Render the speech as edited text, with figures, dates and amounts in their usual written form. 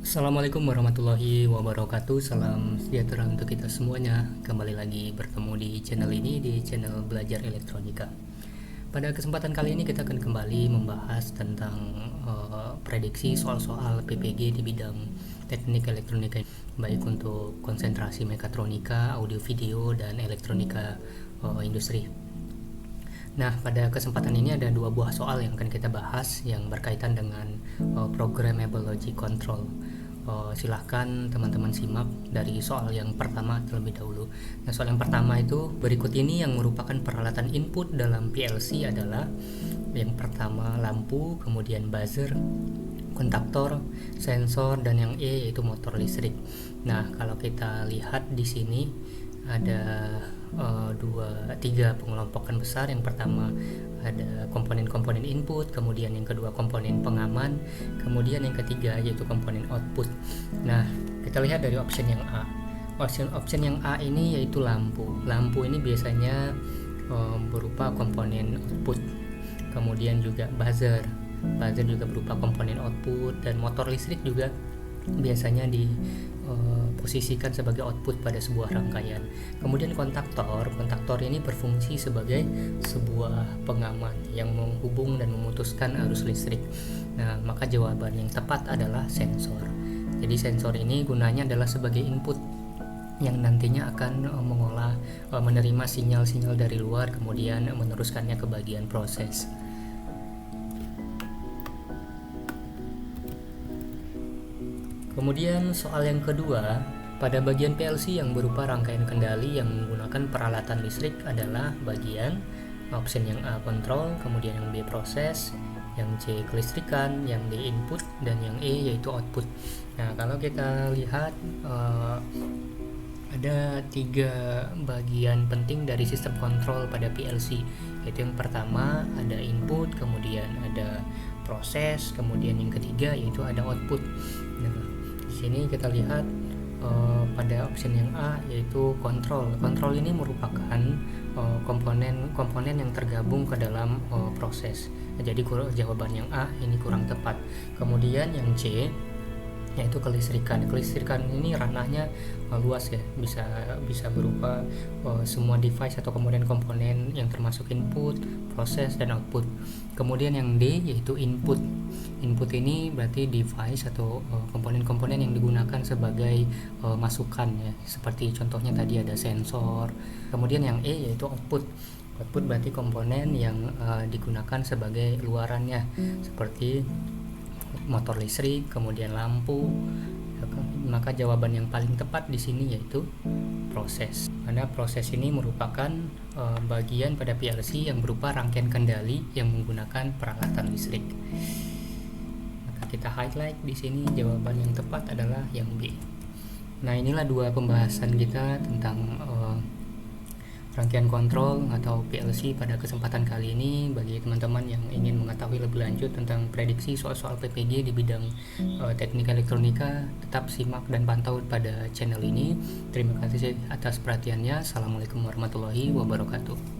Assalamualaikum warahmatullahi wabarakatuh. Salam sejahtera untuk kita semuanya. Kembali lagi bertemu di channel ini, di channel Belajar Elektronika. Pada kesempatan kali ini kita akan kembali membahas tentang prediksi soal-soal PPG di bidang teknik elektronika, baik untuk konsentrasi mekatronika, audio video, dan elektronika industri. Nah, pada kesempatan ini ada dua buah soal yang akan kita bahas yang berkaitan dengan programmable logic control. Silahkan teman-teman simak dari soal yang pertama terlebih dahulu. Nah, soal yang pertama itu berikut ini yang merupakan peralatan input dalam PLC adalah yang pertama lampu, kemudian buzzer, kontaktor, sensor, dan yang E yaitu motor listrik. Nah, kalau kita lihat di sini ada tiga pengelompokan besar. Yang pertama ada komponen-komponen input, kemudian yang kedua komponen pengaman, kemudian yang ketiga yaitu komponen output. Nah, kita lihat dari option yang A. Option yang A ini yaitu lampu. Lampu ini biasanya berupa komponen output. Kemudian juga buzzer. Buzzer juga berupa komponen output, dan motor listrik juga biasanya diposisikan sebagai output pada sebuah rangkaian. Kemudian kontaktor ini berfungsi sebagai sebuah pengaman yang menghubung dan memutuskan arus listrik. Nah, maka jawaban yang tepat adalah sensor. Jadi sensor ini gunanya adalah sebagai input yang nantinya akan menerima sinyal-sinyal dari luar, kemudian meneruskannya ke bagian proses. Kemudian soal yang kedua, pada bagian PLC yang berupa rangkaian kendali yang menggunakan peralatan listrik adalah bagian option yang A kontrol, kemudian yang B proses, yang C kelistrikan, yang D input, dan yang E yaitu output. Nah, kalau kita lihat ada tiga bagian penting dari sistem kontrol pada PLC, yaitu yang pertama ada input, kemudian ada proses, kemudian yang ketiga yaitu ada output. Nah, di sini kita lihat pada option yang A yaitu kontrol. Kontrol ini merupakan komponen yang tergabung ke dalam proses. Jadi jawaban yang A ini kurang tepat. Kemudian yang C yaitu kelistrikan. Kelistrikan ini ranahnya luas ya, bisa berupa semua device atau komponen-komponen yang termasuk input, proses, dan output. Kemudian yang D yaitu input. Input ini berarti device atau komponen-komponen yang digunakan sebagai masukan ya, seperti contohnya tadi ada sensor. Kemudian yang E yaitu output. Output berarti komponen yang digunakan sebagai luarannya, seperti motor listrik, kemudian lampu. Maka jawaban yang paling tepat di sini yaitu proses. Karena proses ini merupakan bagian pada PLC yang berupa rangkaian kendali yang menggunakan peralatan listrik. Maka kita highlight di sini jawaban yang tepat adalah yang B. Nah, inilah dua pembahasan kita tentang rangkaian kontrol atau PLC pada kesempatan kali ini. Bagi teman-teman yang ingin mengetahui lebih lanjut tentang prediksi soal-soal PPG di bidang teknik elektronika, tetap simak dan pantau pada channel ini. Terima kasih atas perhatiannya. Assalamualaikum warahmatullahi wabarakatuh.